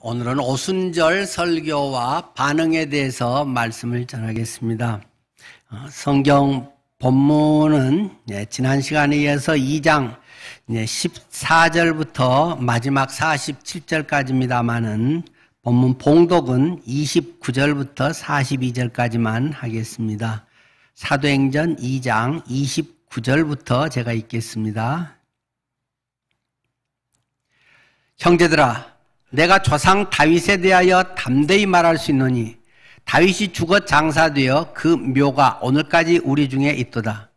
오늘은 오순절 설교와 반응에 대해서 말씀을 전하겠습니다. 성경 본문은 지난 시간에 이어서 2장 14절부터 마지막 47절까지입니다만은 본문 봉독은 29절부터 42절까지만 하겠습니다. 사도행전 2장 29절부터 제가 읽겠습니다. 형제들아, 내가 조상 다윗에 대하여 담대히 말할 수 있노니 다윗이 죽어 장사되어 그 묘가 오늘까지 우리 중에 있도다.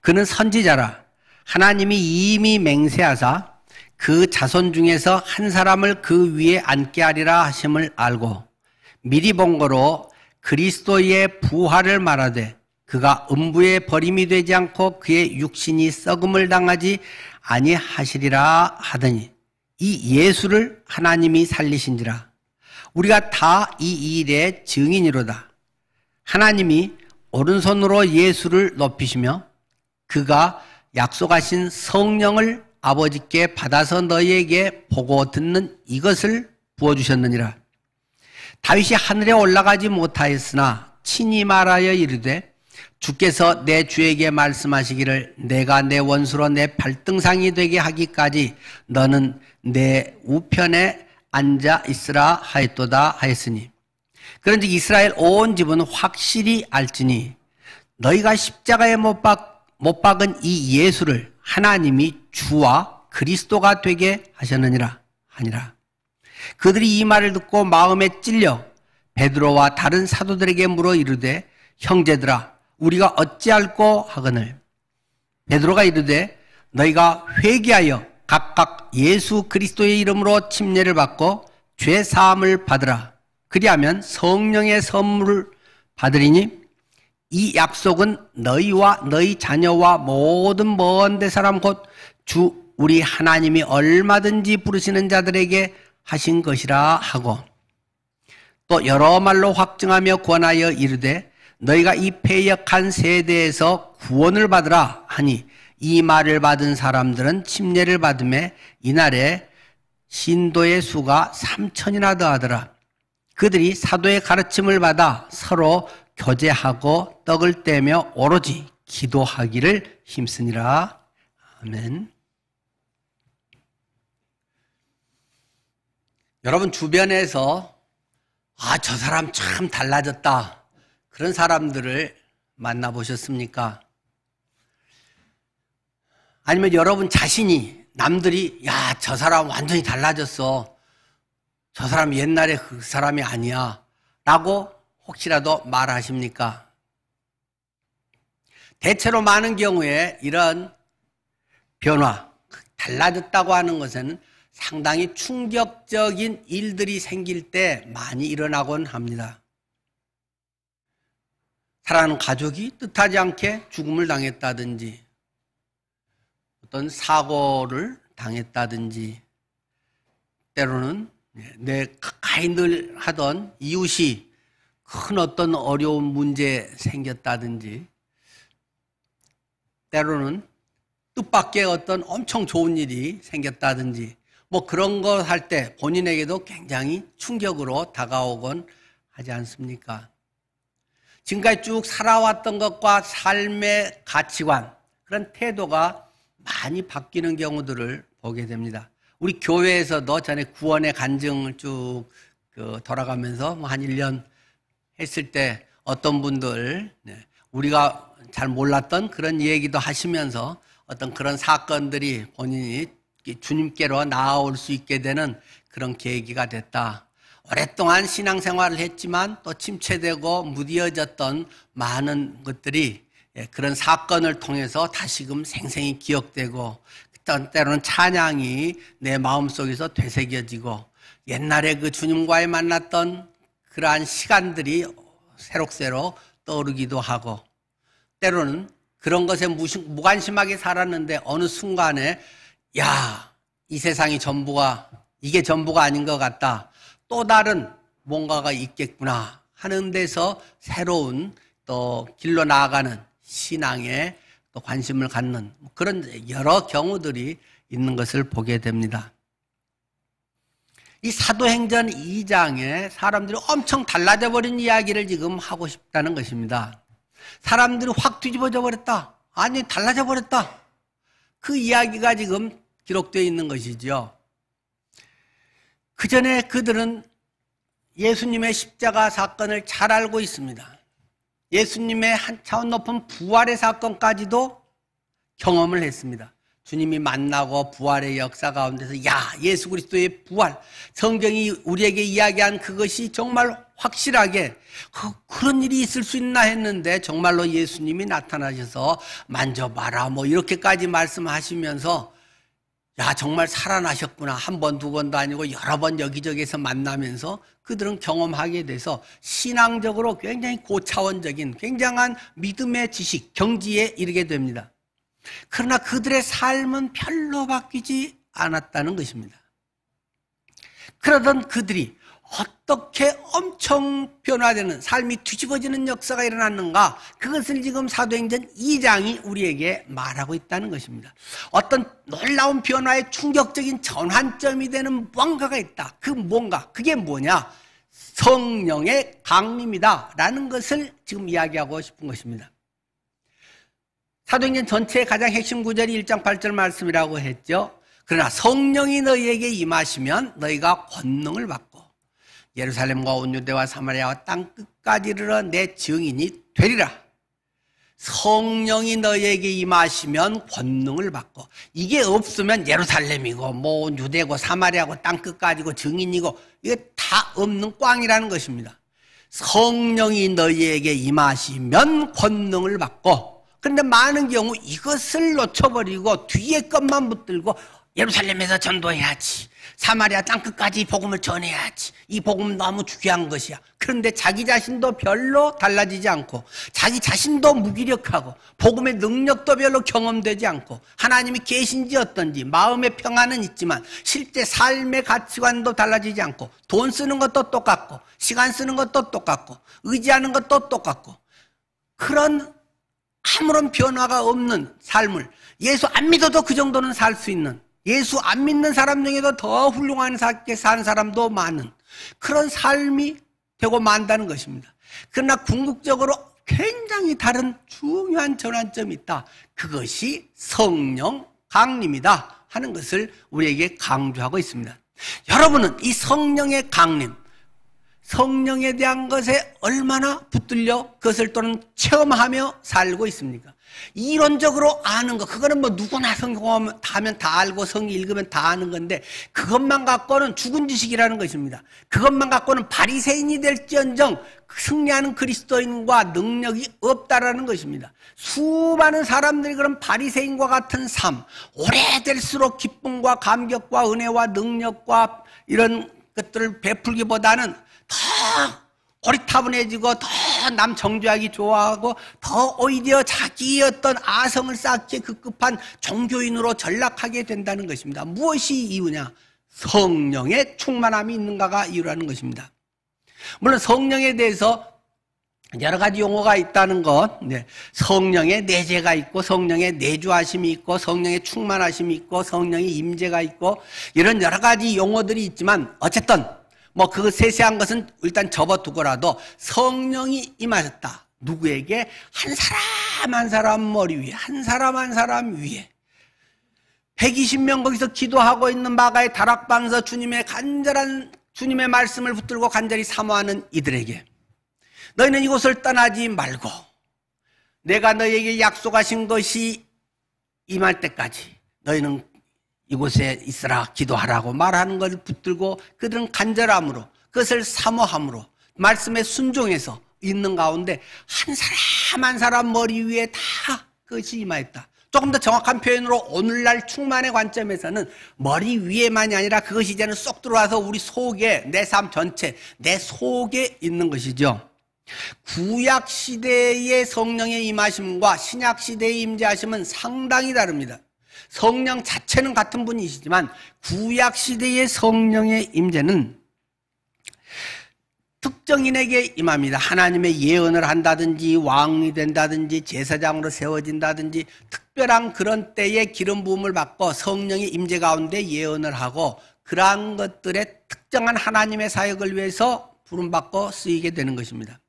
그는 선지자라. 하나님이 이미 맹세하사 그 자손 중에서 한 사람을 그 위에 앉게 하리라 하심을 알고 미리 본 거로 그리스도의 부활을 말하되 그가 음부에 버림이 되지 않고 그의 육신이 썩음을 당하지 아니하시리라 하더니 이 예수를 하나님이 살리신지라. 우리가 다 이 일의 증인이로다. 하나님이 오른손으로 예수를 높이시며 그가 약속하신 성령을 아버지께 받아서 너희에게 보고 듣는 이것을 부어주셨느니라. 다윗이 하늘에 올라가지 못하였으나 친히 말하여 이르되 주께서 내 주에게 말씀하시기를 내가 내 원수로 내 발등상이 되게 하기까지 너는 내 우편에 앉아 있으라 하였도다 하였으니 그런즉 이스라엘 온 집은 확실히 알지니 너희가 십자가에 못 박은 이 예수를 하나님이 주와 그리스도가 되게 하셨느니라 하니라. 그들이 이 말을 듣고 마음에 찔려 베드로와 다른 사도들에게 물어 이르되 형제들아 우리가 어찌할꼬 하거늘 베드로가 이르되 너희가 회개하여 각각 예수 그리스도의 이름으로 침례를 받고 죄 사함을 받으라. 그리하면 성령의 선물을 받으리니 이 약속은 너희와 너희 자녀와 모든 먼 데 사람 곧 주 우리 하나님이 얼마든지 부르시는 자들에게 하신 것이라 하고 또 여러 말로 확증하며 권하여 이르되 너희가 이 패역한 세대에서 구원을 받으라 하니 이 말을 받은 사람들은 침례를 받음에 이날에 신도의 수가 3,000이나 더하더라. 그들이 사도의 가르침을 받아 서로 교제하고 떡을 떼며 오로지 기도하기를 힘쓰니라. 아멘. 여러분 주변에서 저 사람 참 달라졌다. 그런 사람들을 만나보셨습니까? 아니면 여러분 자신이 남들이 저 사람 완전히 달라졌어. 저 사람 옛날에 그 사람이 아니야. 라고 혹시라도 말하십니까? 대체로 많은 경우에 이런 변화, 달라졌다고 하는 것은 상당히 충격적인 일들이 생길 때 많이 일어나곤 합니다. 사랑하는 가족이 뜻하지 않게 죽음을 당했다든지 어떤 사고를 당했다든지 때로는 내 가까이 늘 하던 이웃이 큰 어떤 어려운 문제 생겼다든지 때로는 뜻밖의 어떤 엄청 좋은 일이 생겼다든지 그런 거 할 때 본인에게도 굉장히 충격으로 다가오곤 하지 않습니까? 지금까지 쭉 살아왔던 것과 삶의 가치관, 그런 태도가 많이 바뀌는 경우들을 보게 됩니다. 우리 교회에서도 전에 구원의 간증을 쭉 돌아가면서 한 1년 했을 때 어떤 분들 우리가 잘 몰랐던 그런 얘기도 하시면서 어떤 그런 사건들이 본인이 주님께로 나아올 수 있게 되는 그런 계기가 됐다. 오랫동안 신앙생활을 했지만 또 침체되고 무뎌졌던 많은 것들이 그런 사건을 통해서 다시금 생생히 기억되고 때로는 찬양이 내 마음속에서 되새겨지고 옛날에 그 주님과의 만났던 그러한 시간들이 새록새록 떠오르기도 하고 때로는 그런 것에 무관심하게 살았는데 어느 순간에 이 세상이 전부가 이게 전부가 아닌 것 같다. 또 다른 뭔가가 있겠구나 하는 데서 새로운 또 길로 나아가는 신앙에 또 관심을 갖는 그런 여러 경우들이 있는 것을 보게 됩니다. 이 사도행전 2장에 사람들이 엄청 달라져 버린 이야기를 지금 하고 싶다는 것입니다. 사람들이 확 뒤집어져 버렸다. 아니, 달라져 버렸다. 그 이야기가 지금 기록되어 있는 것이죠. 그 전에 그들은 예수님의 십자가 사건을 잘 알고 있습니다. 예수님의 한 차원 높은 부활의 사건까지도 경험을 했습니다. 주님이 만나고 부활의 역사 가운데서 야, 예수 그리스도의 부활, 성경이 우리에게 이야기한 그것이 정말 확실하게 그런 일이 있을 수 있나 했는데 정말로 예수님이 나타나셔서 만져봐라 뭐 이렇게까지 말씀하시면서 야, 정말 살아나셨구나. 한 번, 두 번도 아니고 여러 번 여기저기에서 만나면서 그들은 경험하게 돼서 신앙적으로 굉장히 고차원적인 굉장한 믿음의 지식, 경지에 이르게 됩니다. 그러나 그들의 삶은 별로 바뀌지 않았다는 것입니다. 그러던 그들이 어떻게 엄청 변화되는 삶이 뒤집어지는 역사가 일어났는가, 그것을 지금 사도행전 2장이 우리에게 말하고 있다는 것입니다. 어떤 놀라운 변화의 충격적인 전환점이 되는 뭔가가 있다. 그 뭔가, 그게 뭐냐? 성령의 강림이다 라는 것을 지금 이야기하고 싶은 것입니다. 사도행전 전체의 가장 핵심 구절이 1장 8절 말씀이라고 했죠. 그러나 성령이 너희에게 임하시면 너희가 권능을 받고 예루살렘과 온 유대와 사마리아와 땅 끝까지 이르러 내 증인이 되리라. 성령이 너희에게 임하시면 권능을 받고, 이게 없으면 예루살렘이고 뭐 유대고 사마리아고 땅 끝까지고 증인이고 이게 다 없는 꽝이라는 것입니다. 성령이 너희에게 임하시면 권능을 받고, 그런데 많은 경우 이것을 놓쳐버리고 뒤에 것만 붙들고 예루살렘에서 전도해야지, 사마리아 땅끝까지 복음을 전해야지, 이 복음 너무 중요한 것이야. 그런데 자기 자신도 별로 달라지지 않고, 자기 자신도 무기력하고, 복음의 능력도 별로 경험되지 않고, 하나님이 계신지 어떤지 마음의 평안은 있지만 실제 삶의 가치관도 달라지지 않고, 돈 쓰는 것도 똑같고, 시간 쓰는 것도 똑같고, 의지하는 것도 똑같고, 그런 아무런 변화가 없는 삶을, 예수 안 믿어도 그 정도는 살 수 있는, 예수 안 믿는 사람 중에도 더 훌륭한 사는 사람도 많은 그런 삶이 되고 만다는 것입니다. 그러나 궁극적으로 굉장히 다른 중요한 전환점이 있다. 그것이 성령 강림이다 하는 것을 우리에게 강조하고 있습니다. 여러분은 이 성령의 강림, 성령에 대한 것에 얼마나 붙들려 그것을 또는 체험하며 살고 있습니까? 이론적으로 아는 것, 그거는 뭐 누구나 성경 하면 다 알고 성경 읽으면 다 아는 건데, 그것만 갖고는 죽은 지식이라는 것입니다. 그것만 갖고는 바리새인이 될지언정 승리하는 그리스도인과 능력이 없다라는 것입니다. 수많은 사람들이 그런 바리새인과 같은 삶, 오래될수록 기쁨과 감격과 은혜와 능력과 이런 것들을 베풀기보다는 더 고리타분해지고 더 남 정죄하기 좋아하고 더 오히려 자기의 어떤 아성을 쌓기에 급급한 종교인으로 전락하게 된다는 것입니다. 무엇이 이유냐? 성령의 충만함이 있는가가 이유라는 것입니다. 물론 성령에 대해서 여러 가지 용어가 있다는 것, 성령의 내재가 있고 성령의 내주하심이 있고 성령의 충만하심이 있고 성령의 임재가 있고 이런 여러 가지 용어들이 있지만, 어쨌든 뭐 그 세세한 것은 일단 접어두고라도 성령이 임하셨다. 누구에게? 한 사람 한 사람 머리 위에, 한 사람 한 사람 위에. 120명 거기서 기도하고 있는 마가의 다락방에서 주님의 말씀을 붙들고 간절히 사모하는 이들에게, 너희는 이곳을 떠나지 말고 내가 너희에게 약속하신 것이 임할 때까지 너희는 이곳에 있으라, 기도하라고 말하는 것을 붙들고 그들은 간절함으로, 그것을 사모함으로 말씀에 순종해서 있는 가운데 한 사람 한 사람 머리 위에 다 그것이 임하였다. 조금 더 정확한 표현으로 오늘날 충만의 관점에서는 머리 위에만이 아니라 그것이 이제는 쏙 들어와서 우리 속에, 내 삶 전체, 내 속에 있는 것이죠. 구약시대의 성령의 임하심과 신약시대의 임재하심은 상당히 다릅니다. 성령 자체는 같은 분이시지만 구약시대의 성령의 임재는 특정인에게 임합니다. 하나님의 예언을 한다든지 왕이 된다든지 제사장으로 세워진다든지 특별한 그런 때에 기름 부음을 받고 성령의 임재 가운데 예언을 하고 그러한 것들의 특정한 하나님의 사역을 위해서 부름받고 쓰이게 되는 것입니다.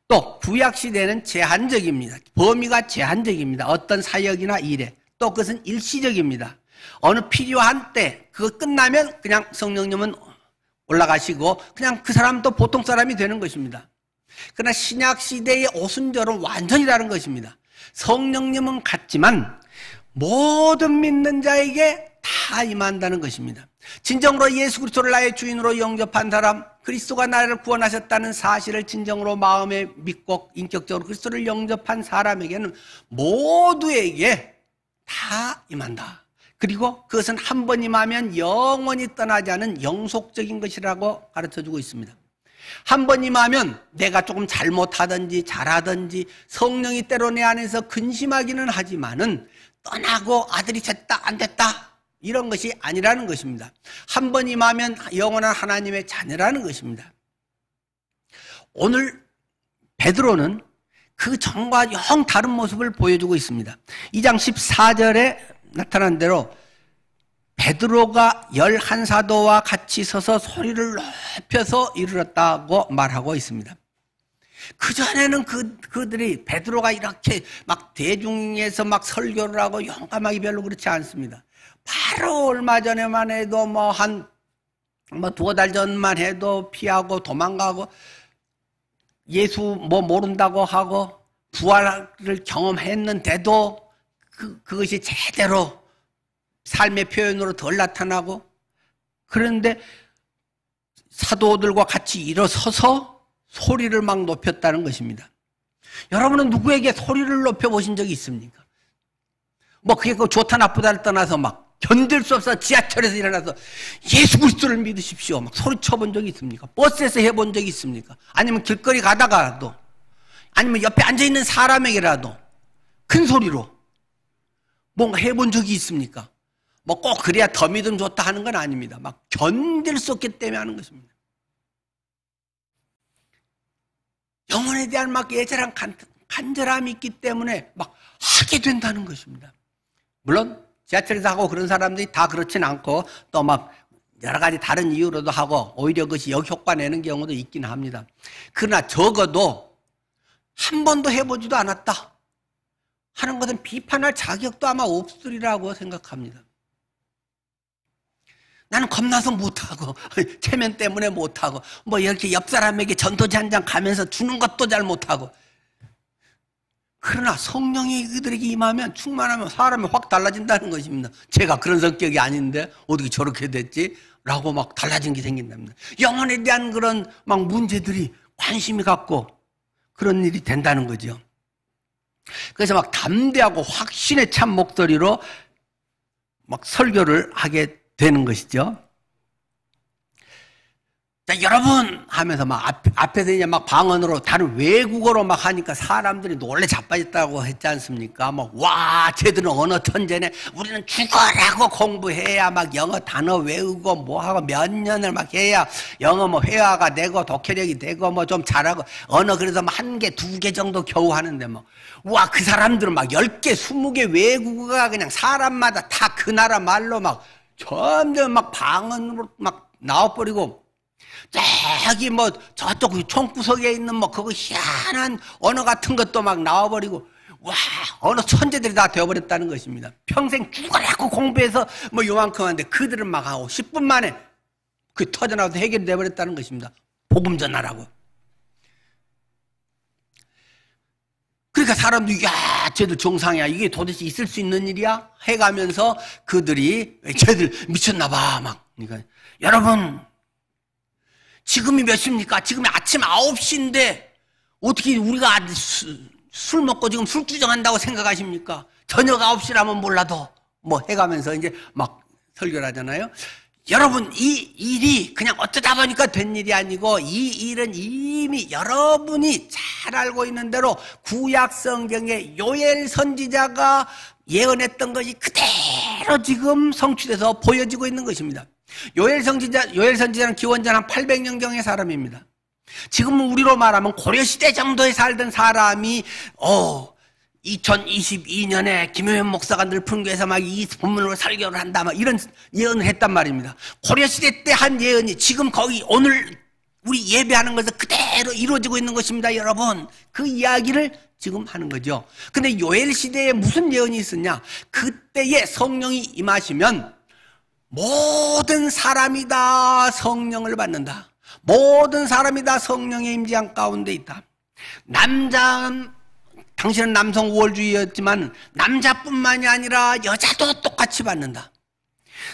또 구약시대는 제한적입니다. 범위가 제한적입니다. 어떤 사역이나 일에. 또 그것은 일시적입니다. 어느 필요한 때 그거 끝나면 그냥 성령님은 올라가시고 그냥 그 사람도 보통 사람이 되는 것입니다. 그러나 신약시대의 오순절은 완전히 다른 것입니다. 성령님은 같지만 모든 믿는 자에게 다 임한다는 것입니다. 진정으로 예수 그리스도를 나의 주인으로 영접한 사람, 그리스도가 나를 구원하셨다는 사실을 진정으로 마음에 믿고 인격적으로 그리스도를 영접한 사람에게는 모두에게 다 임한다. 그리고 그것은 한 번 임하면 영원히 떠나지 않은 영속적인 것이라고 가르쳐주고 있습니다. 한 번 임하면 내가 조금 잘못하든지 잘하든지 성령이 때로 내 안에서 근심하기는 하지만은 떠나고 아들이 됐다 안 됐다 이런 것이 아니라는 것입니다. 한 번 임하면 영원한 하나님의 자녀라는 것입니다. 오늘 베드로는 그 전과 영 다른 모습을 보여주고 있습니다. 2장 14절에 나타난 대로 베드로가 11사도와 같이 서서 소리를 높여서 이르렀다고 말하고 있습니다. 그전에는 그들이 베드로가 이렇게 막 대중에서 막 설교를 하고 용감하기 별로 그렇지 않습니다. 바로 얼마 전에만 해도 두어 달 전만 해도 피하고 도망가고 예수 모른다고 하고 부활을 경험했는데도 그것이 제대로 삶의 표현으로 덜 나타나고 그런데 사도들과 같이 일어서서 소리를 막 높였다는 것입니다. 여러분은 누구에게 소리를 높여보신 적이 있습니까? 그게 좋다 나쁘다를 떠나서 막 견딜 수 없어 지하철에서 일어나서 예수 그리스도를 믿으십시오 막 소리쳐본 적이 있습니까? 버스에서 해본 적이 있습니까? 아니면 길거리 가다가도 아니면 옆에 앉아있는 사람에게라도 큰 소리로 뭔가 해본 적이 있습니까? 꼭 그래야 더 믿음 좋다 하는 건 아닙니다. 막 견딜 수 없기 때문에 하는 것입니다. 영혼에 대한 막 예절한 간절함이 있기 때문에 막 하게 된다는 것입니다. 물론 지하철에서 하고 그런 사람들이 다 그렇진 않고 또 막 여러 가지 다른 이유로도 하고 오히려 그것이 역효과 내는 경우도 있긴 합니다. 그러나 적어도 한 번도 해보지도 않았다 하는 것은 비판할 자격도 아마 없으리라고 생각합니다. 나는 겁나서 못하고 체면 때문에 못하고 이렇게 옆 사람에게 전도지 한 장 가면서 주는 것도 잘 못하고 그러나 성령이 그들에게 임하면 충만하면 사람이 확 달라진다는 것입니다. 제가 그런 성격이 아닌데 어떻게 저렇게 됐지? 라고 막 달라진 게 생긴답니다. 영혼에 대한 그런 막 문제들이 관심이 갖고 그런 일이 된다는 거죠. 그래서 막 담대하고 확신에 찬 목소리로 막 설교를 하게 되는 것이죠. 자, 여러분 하면서 막 앞에서 이제 막 방언으로 다른 외국어로 막 하니까 사람들이 놀래 자빠졌다고 했지 않습니까? 와, 쟤들은 언어 천재네. 우리는 죽어라고 공부해야 막 영어 단어 외우고 하고 몇 년을 막 해야 영어 회화가 되고 독해력이 되고 좀 잘하고 언어 그래서 1개, 2개 정도 겨우 하는데 와, 그 사람들은 막 10개, 20개 외국어가 그냥 사람마다 다 그 나라 말로 막 점점 막 방언으로 막 나와버리고 저기 저쪽 총구석에 있는 그거 희한한 언어 같은 것도 막 나와버리고 와, 언어 천재들이 다 되어버렸다는 것입니다. 평생 죽어라고 공부해서 요만큼 하는데 그들은 막 하고 10분 만에 그 터져나와서 해결이 되어버렸다는 것입니다. 복음 전하라고. 그러니까 사람들이 야, 쟤들 정상이야. 이게 도대체 있을 수 있는 일이야? 해가면서 그들이 쟤들 미쳤나 봐. 그러니까 여러분 지금이 몇 시입니까? 지금이 아침 9시인데 어떻게 우리가 술 먹고 지금 술주정한다고 생각하십니까? 저녁 9시라면 몰라도 해가면서 이제 막 설교를 하잖아요. 여러분 이 일이 그냥 어쩌다 보니까 된 일이 아니고 이 일은 이미 여러분이 잘 알고 있는 대로 구약 성경의 요엘 선지자가 예언했던 것이 그대로 지금 성취돼서 보여지고 있는 것입니다. 요엘 선지자는 기원전 한 800년경의 사람입니다. 지금은 우리로 말하면 고려시대 정도에 살던 사람이 2022년에 김효현 목사가 늘 분교에서 막 이 본문으로 설교를 한다, 막 이런 예언을 했단 말입니다. 고려시대 때 한 예언이 지금 거의 오늘 우리 예배하는 것에서 그대로 이루어지고 있는 것입니다, 여러분. 그 이야기를 지금 하는 거죠. 근데 요엘 시대에 무슨 예언이 있었냐? 그때에 성령이 임하시면 모든 사람이 다 성령을 받는다. 모든 사람이 다 성령의 임재한 가운데 있다. 당신은 남성 우월주의였지만 남자뿐만이 아니라 여자도 똑같이 받는다.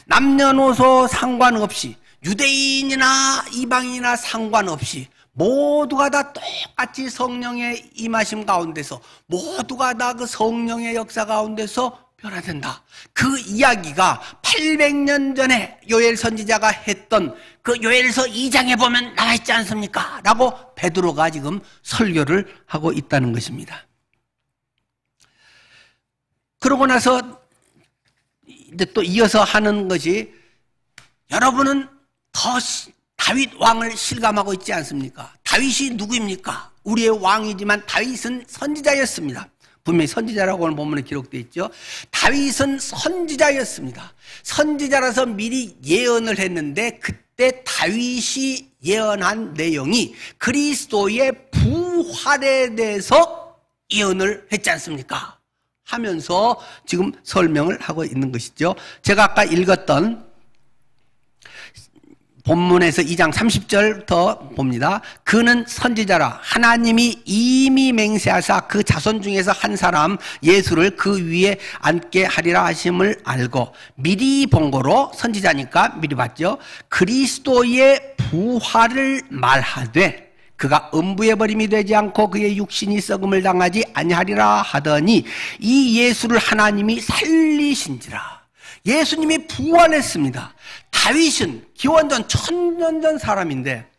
남녀노소 상관없이, 유대인이나 이방인이나 상관없이 모두가 다 똑같이 성령의 임하심 가운데서, 모두가 다 그 성령의 역사 가운데서 변화된다. 그 이야기가 800년 전에 요엘 선지자가 했던 그 요엘서 2장에 보면 나와 있지 않습니까? 라고 베드로가 지금 설교를 하고 있다는 것입니다. 그러고 나서 이제 또 이어서 하는 것이, 여러분은 더 다윗 왕을 실감하고 있지 않습니까? 다윗이 누구입니까? 우리의 왕이지만 다윗은 선지자였습니다. 분명히 선지자라고 오늘 본문에 기록되어 있죠. 다윗은 선지자였습니다. 선지자라서 미리 예언을 했는데, 그때 다윗이 예언한 내용이 그리스도의 부활에 대해서 예언을 했지 않습니까? 하면서 지금 설명을 하고 있는 것이죠. 제가 아까 읽었던 본문에서 2장 30절부터 봅니다. 그는 선지자라 하나님이 이미 맹세하사 그 자손 중에서 한 사람 예수를 그 위에 앉게 하리라 하심을 알고 미리 본 거로, 선지자니까 미리 봤죠. 그리스도의 부활을 말하되 그가 음부의 버림이 되지 않고 그의 육신이 썩음을 당하지 아니하리라 하더니 이 예수를 하나님이 살리신지라. 예수님이 부활했습니다. 다윗은 기원전 1000년 전 사람인데,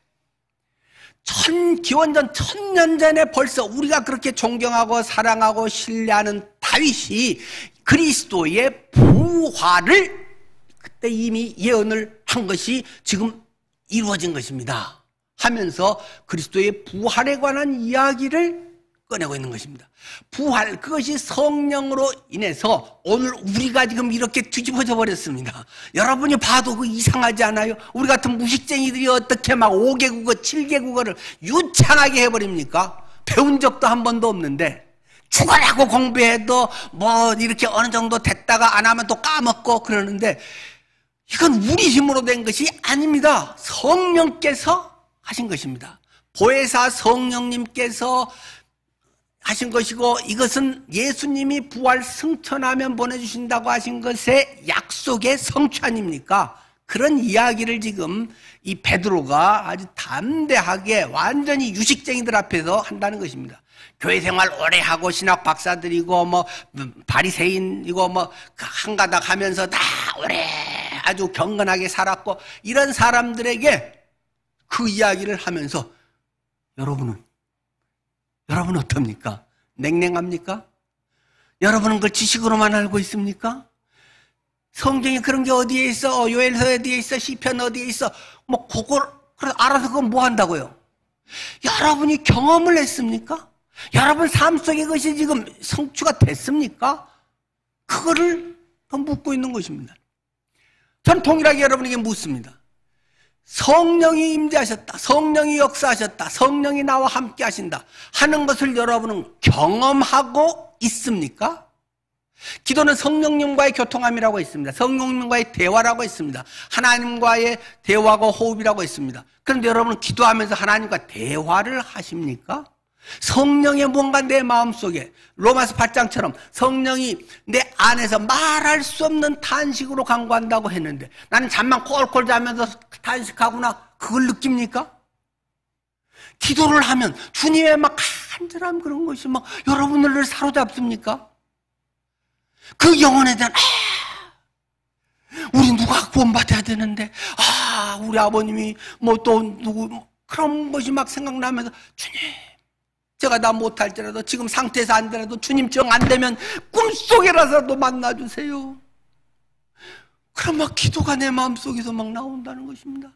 기원전 1000년 전에 벌써 우리가 그렇게 존경하고 사랑하고 신뢰하는 다윗이 그리스도의 부활을 그때 이미 예언을 한 것이 지금 이루어진 것입니다. 하면서 그리스도의 부활에 관한 이야기를 꺼내고 있는 것입니다. 부활, 그것이 성령으로 인해서 오늘 우리가 지금 이렇게 뒤집어져 버렸습니다. 여러분이 봐도 그 이상하지 않아요? 우리 같은 무식쟁이들이 어떻게 막 5개 국어, 7개 국어를 유창하게 해버립니까? 배운 적도 한 번도 없는데, 죽어라고 공부해도 뭐 이렇게 어느 정도 됐다가 안 하면 또 까먹고 그러는데, 이건 우리 힘으로 된 것이 아닙니다. 성령께서 하신 것입니다. 보혜사 성령님께서 하신 것이고, 이것은 예수님이 부활 승천하면 보내주신다고 하신 것의 약속의 성취 아닙니까? 그런 이야기를 지금 이 베드로가 아주 담대하게 완전히 유식쟁이들 앞에서 한다는 것입니다. 교회 생활 오래 하고 신학 박사들이고 뭐 바리새인이고 뭐 한가닥 하면서 다 오래 아주 경건하게 살았고, 이런 사람들에게 그 이야기를 하면서 여러분 어떻습니까? 냉랭합니까? 여러분은 그걸 지식으로만 알고 있습니까? 성경에 그런 게 어디에 있어? 요엘서 어디에 있어? 시편 어디에 있어? 뭐 그걸 알아서 그건 뭐 한다고요? 여러분이 경험을 했습니까? 여러분 삶 속에 그것이 지금 성취가 됐습니까? 그거를 묻고 있는 것입니다. 전 동일하게 여러분에게 묻습니다. 성령이 임재하셨다, 성령이 역사하셨다, 성령이 나와 함께 하신다 하는 것을 여러분은 경험하고 있습니까? 기도는 성령님과의 교통함이라고 있습니다. 성령님과의 대화라고 있습니다. 하나님과의 대화고 호흡이라고 있습니다. 그런데 여러분은 기도하면서 하나님과 대화를 하십니까? 성령의 뭔가 내 마음속에 로마서 8장처럼 성령이 내 안에서 말할 수 없는 탄식으로 간구한다고 했는데, 나는 잠만 꼴꼴 자면서 탄식하구나, 그걸 느낍니까? 기도를 하면 주님의 막 간절함, 그런 것이 막 여러분을 사로잡습니까? 그 영혼에 대한 우리 누가 구원받아야 되는데, 우리 아버님이 뭐 또 누구 그런 것이 막 생각나면서, 주님 제가 다 못할지라도, 지금 상태에서 안 되라도 주님 정 안 되면 꿈속에라도 만나주세요. 그럼 막 기도가 내 마음속에서 막 나온다는 것입니다.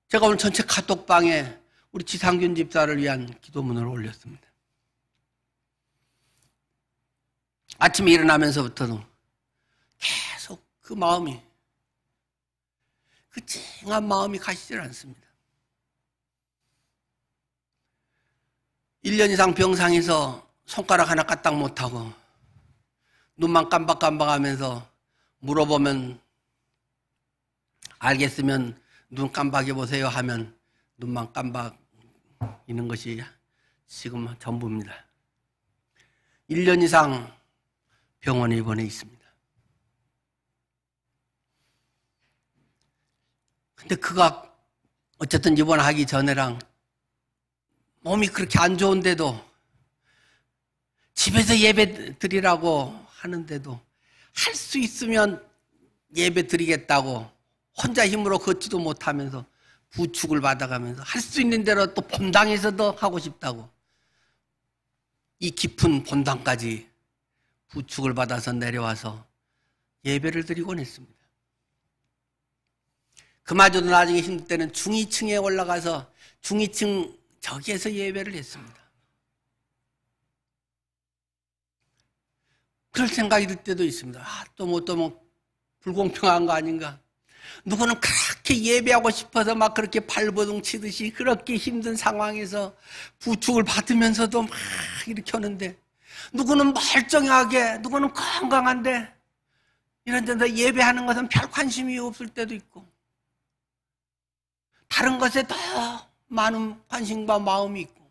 제가 오늘 전체 카톡방에 우리 지상균 집사를 위한 기도문을 올렸습니다. 아침에 일어나면서부터도 계속 그 마음이, 그 찡한 마음이 가시질 않습니다. 1년 이상 병상에서 손가락 하나 까딱 못하고 눈만 깜박깜박하면서 물어보면 알겠으면 눈 깜박해 보세요 하면 눈만 깜박이는 것이 지금 전부입니다. 1년 이상 병원에 입원해 있습니다. 근데 그가 어쨌든 입원하기 전에랑 몸이 그렇게 안 좋은데도 집에서 예배 드리라고 하는데도 할 수 있으면 예배 드리겠다고 혼자 힘으로 걷지도 못하면서 부축을 받아가면서 할 수 있는 대로 또 본당에서도 하고 싶다고 이 깊은 본당까지 부축을 받아서 내려와서 예배를 드리곤 했습니다. 그마저도 나중에 힘들 때는 중위층에 올라가서 중위층 저기에서 예배를 했습니다. 그럴 생각이 들 때도 있습니다. 또 뭐 불공평한 거 아닌가. 누구는 그렇게 예배하고 싶어서 막 그렇게 발버둥 치듯이 그렇게 힘든 상황에서 부축을 받으면서도 막 이렇게 하는데, 누구는 멀쩡하게, 누구는 건강한데 이런 데서 예배하는 것은 별 관심이 없을 때도 있고, 다른 것에 더 많은 관심과 마음이 있고.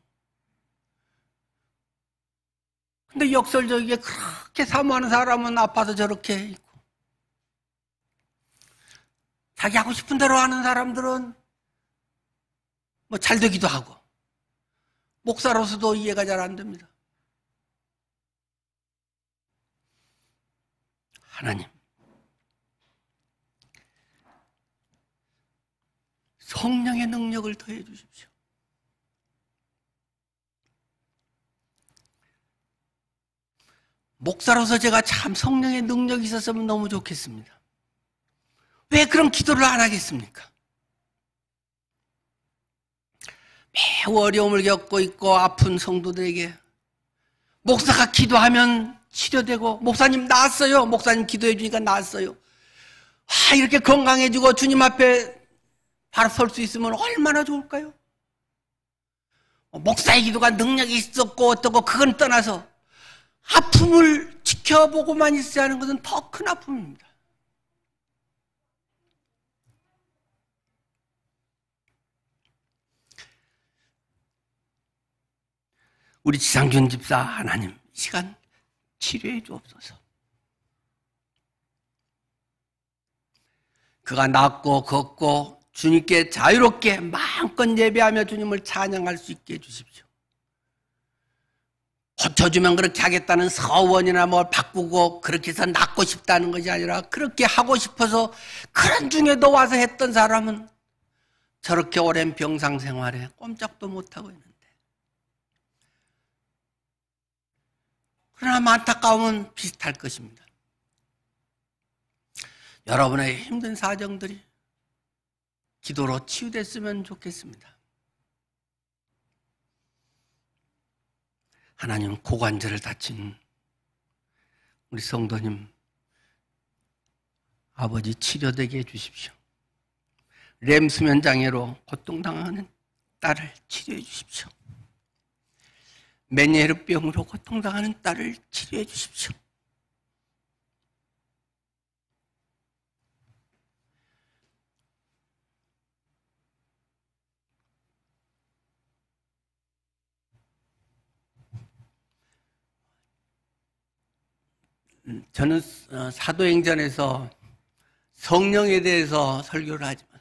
근데 역설적이게 그렇게 사모하는 사람은 아파서 저렇게 있고, 자기 하고 싶은 대로 하는 사람들은 뭐 잘 되기도 하고, 목사로서도 이해가 잘 안 됩니다. 하나님, 성령의 능력을 더해 주십시오. 목사로서 제가 참 성령의 능력이 있었으면 너무 좋겠습니다. 왜 그런 기도를 안 하겠습니까? 매우 어려움을 겪고 있고 아픈 성도들에게 목사가 기도하면 치료되고, 목사님 나았어요, 목사님 기도해 주니까 나았어요, 이렇게 건강해지고 주님 앞에 바로 설 수 있으면 얼마나 좋을까요? 목사의 기도가 능력이 있었고 어떻고 그건 떠나서 아픔을 지켜보고만 있어야 하는 것은 더 큰 아픔입니다. 우리 지상균 집사 하나님, 이 시간 치료해 주옵소서. 그가 낫고 걷고 주님께 자유롭게 마음껏 예배하며 주님을 찬양할 수 있게 해주십시오. 고쳐주면 그렇게 하겠다는 서원이나 뭘 바꾸고 그렇게 해서 낫고 싶다는 것이 아니라, 그렇게 하고 싶어서 그런 중에도 와서 했던 사람은 저렇게 오랜 병상 생활에 꼼짝도 못하고 있는데, 그러나 안타까움은 비슷할 것입니다. 여러분의 힘든 사정들이 기도로 치유됐으면 좋겠습니다. 하나님, 고관절을 다친 우리 성도님 아버지 치료되게 해주십시오. 램 수면 장애로 고통당하는 딸을 치료해 주십시오. 메니에르병으로 고통당하는 딸을 치료해 주십시오. 저는 사도행전에서 성령에 대해서 설교를 하지만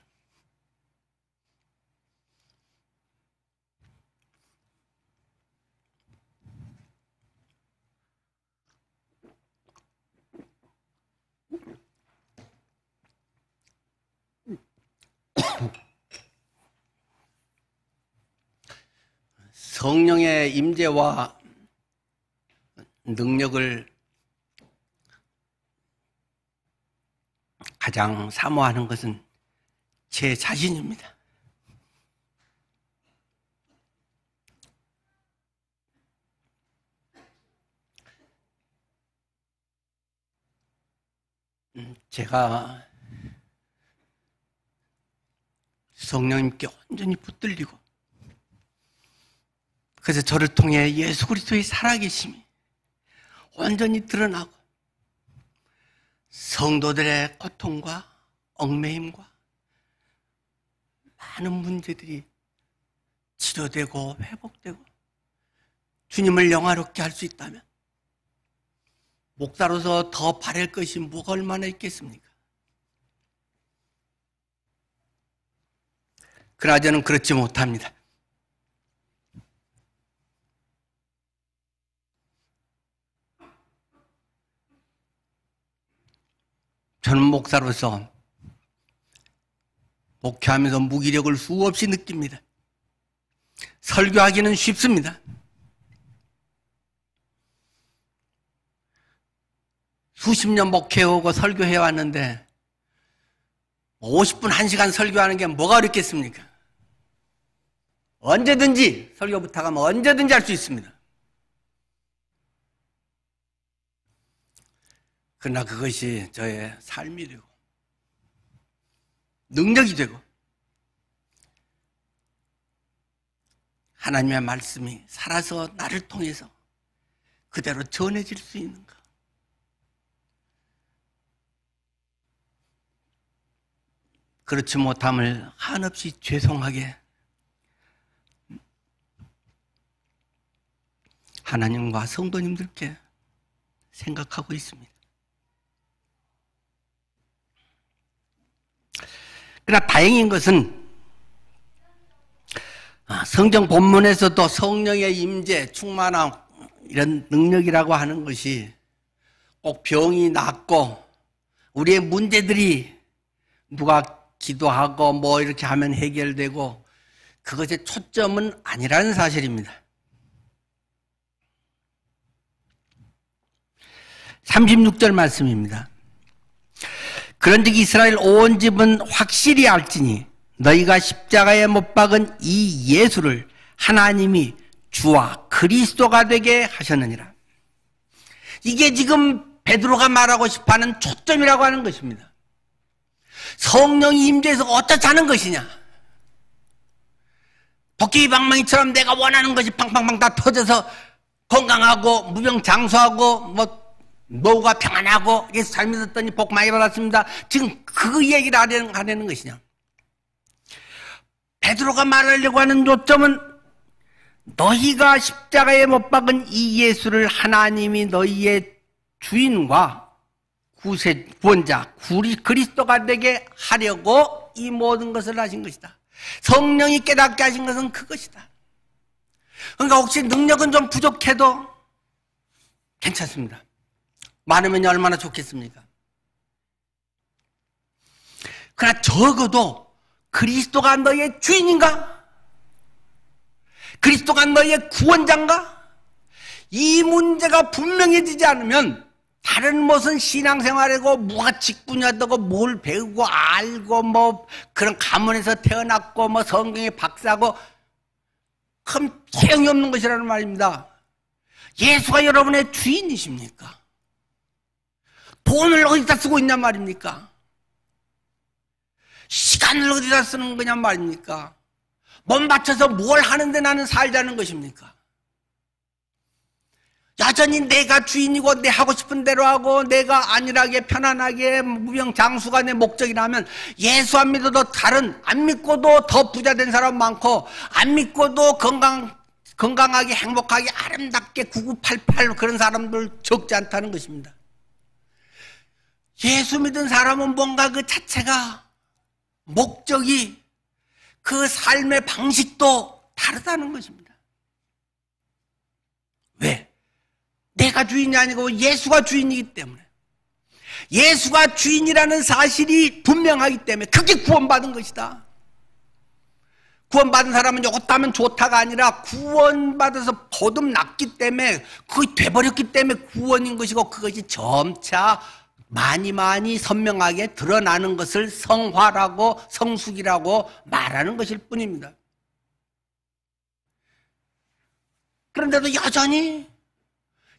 성령의 임재와 능력을 가장 사모하는 것은 제 자신입니다. 제가 성령님께 온전히 붙들리고, 그래서 저를 통해 예수 그리스도의 살아계심이 온전히 드러나고, 성도들의 고통과 얽매임과 많은 문제들이 치료되고 회복되고 주님을 영화롭게 할 수 있다면 목사로서 더 바랄 것이 뭐가 얼마나 있겠습니까? 그러나 저는 그렇지 못합니다. 저는 목사로서 목회하면서 무기력을 수없이 느낍니다. 설교하기는 쉽습니다. 수십 년 목회하고 설교해 왔는데 50분, 1시간 설교하는 게 뭐가 어렵겠습니까? 언제든지 설교 부탁하면 언제든지 할 수 있습니다. 그러나 그것이 저의 삶이 되고 능력이 되고 하나님의 말씀이 살아서 나를 통해서 그대로 전해질 수 있는가? 그렇지 못함을 한없이 죄송하게 하나님과 성도님들께 생각하고 있습니다. 그러나 다행인 것은 성경 본문에서도 성령의 임재, 충만함, 이런 능력이라고 하는 것이 꼭 병이 낫고 우리의 문제들이 누가 기도하고 뭐 이렇게 하면 해결되고 그것의 초점은 아니라는 사실입니다. 36절 말씀입니다. 그런즉 이스라엘 온 집은 확실히 알지니 너희가 십자가에 못 박은 이 예수를 하나님이 주와 그리스도가 되게 하셨느니라. 이게 지금 베드로가 말하고 싶어하는 초점이라고 하는 것입니다. 성령이 임재해서 어떻다는 것이냐? 도끼 방망이처럼 내가 원하는 것이 팡팡팡 다 터져서 건강하고 무병장수하고 뭐 노후가 평안하고 예수 잘 믿었더니 복 많이 받았습니다. 지금 그 얘기를 하려는 것이냐? 베드로가 말하려고 하는 요점은 너희가 십자가에 못 박은 이 예수를 하나님이 너희의 주인과 구원자, 그리스도가 되게 하려고 이 모든 것을 하신 것이다. 성령이 깨닫게 하신 것은 그것이다. 그러니까 혹시 능력은 좀 부족해도 괜찮습니다. 많으면 얼마나 좋겠습니까? 그러나 적어도 그리스도가 너의 주인인가? 그리스도가 너의 구원자인가? 이 문제가 분명해지지 않으면 다른 무슨 신앙생활이고 뭐가 직분이었다고 뭘 배우고 알고 뭐 그런 가문에서 태어났고 뭐 성경의 박사고 그럼 소용이 없는 것이라는 말입니다. 예수가 여러분의 주인이십니까? 돈을 어디다 쓰고 있냔 말입니까? 시간을 어디다 쓰는 거냔 말입니까? 몸 바쳐서 뭘 하는데 나는 살자는 것입니까? 여전히 내가 주인이고 내 하고 싶은 대로 하고 내가 안일하게 편안하게 무병장수가 내 목적이라면 예수 안 믿어도 다른 안 믿고도 더 부자 된 사람 많고 안 믿고도 건강하게 행복하게 아름답게 9988 그런 사람들 적지 않다는 것입니다. 예수 믿은 사람은 뭔가 그 자체가 목적이 그 삶의 방식도 다르다는 것입니다. 왜? 내가 주인이 아니고 예수가 주인이기 때문에 예수가 주인이라는 사실이 분명하기 때문에 그게 구원받은 것이다. 구원받은 사람은 이것도 하면 좋다가 아니라 구원받아서 거듭났기 때문에 그게 돼버렸기 때문에 구원인 것이고 그것이 점차 많이 선명하게 드러나는 것을 성화라고 성숙이라고 말하는 것일 뿐입니다. 그런데도 여전히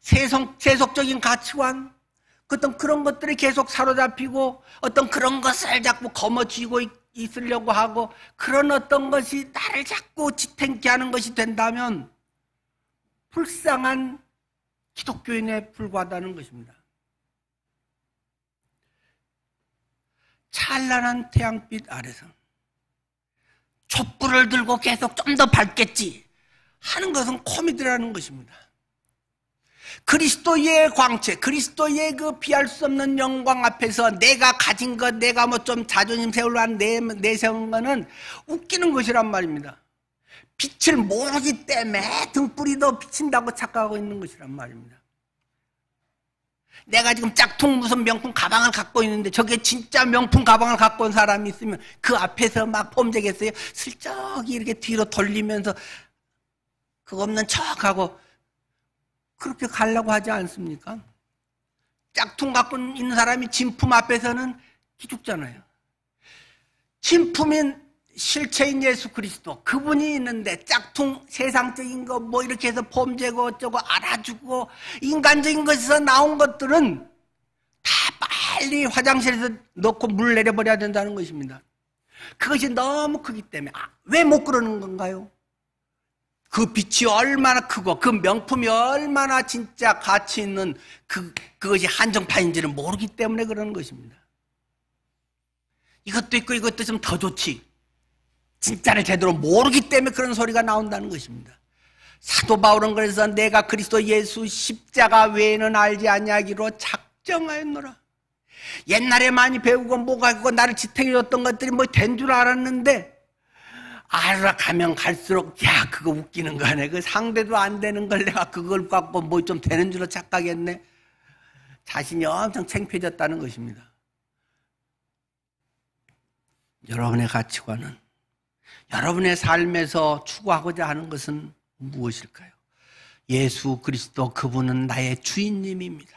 세속적인 가치관, 어떤 그런 것들이 계속 사로잡히고 어떤 그런 것을 자꾸 거머쥐고 있으려고 하고 그런 어떤 것이 나를 자꾸 지탱케 하는 것이 된다면 불쌍한 기독교인에 불과하다는 것입니다. 찬란한 태양빛 아래서 촛불을 들고 계속 좀 더 밝겠지 하는 것은 코미디라는 것입니다. 그리스도의 광채, 그리스도의 그 피할 수 없는 영광 앞에서 내가 가진 것, 내가 뭐 좀 자존심 세우려는 내세운 거는 웃기는 것이란 말입니다. 빛을 모르기 때문에 등불이도 비친다고 착각하고 있는 것이란 말입니다. 내가 지금 짝퉁 무슨 명품 가방을 갖고 있는데 저게 진짜 명품 가방을 갖고 온 사람이 있으면 그 앞에서 막 폼되겠어요? 슬쩍 이렇게 뒤로 돌리면서 그거 없는 척하고 그렇게 가려고 하지 않습니까? 짝퉁 갖고 있는 사람이 진품 앞에서는 기죽잖아요. 진품인 실체인 예수 그리스도 그분이 있는데 짝퉁 세상적인 거 뭐 이렇게 해서 폼재고 어쩌고 알아주고 인간적인 것에서 나온 것들은 다 빨리 화장실에서 넣고 물 내려버려야 된다는 것입니다. 그것이 너무 크기 때문에 왜 못 그러는 건가요? 그 빛이 얼마나 크고 그 명품이 얼마나 진짜 가치 있는 그것이 한정판인지를 모르기 때문에 그러는 것입니다. 이것도 있고 이것도 좀 더 좋지 진짜를 제대로 모르기 때문에 그런 소리가 나온다는 것입니다. 사도 바울은 그래서 내가 그리스도 예수 십자가 외에는 알지 아니하기로 작정하였노라. 옛날에 많이 배우고 뭐가 있고 나를 지탱해줬던 것들이 뭐 된 줄 알았는데 알아가면 갈수록 야 그거 웃기는 거네. 그 상대도 안 되는 걸 내가 그걸 갖고 뭐 좀 되는 줄로 착각했네. 자신이 엄청 창피해졌다는 것입니다. 여러분의 가치관은 여러분의 삶에서 추구하고자 하는 것은 무엇일까요? 예수 그리스도 그분은 나의 주인님입니다.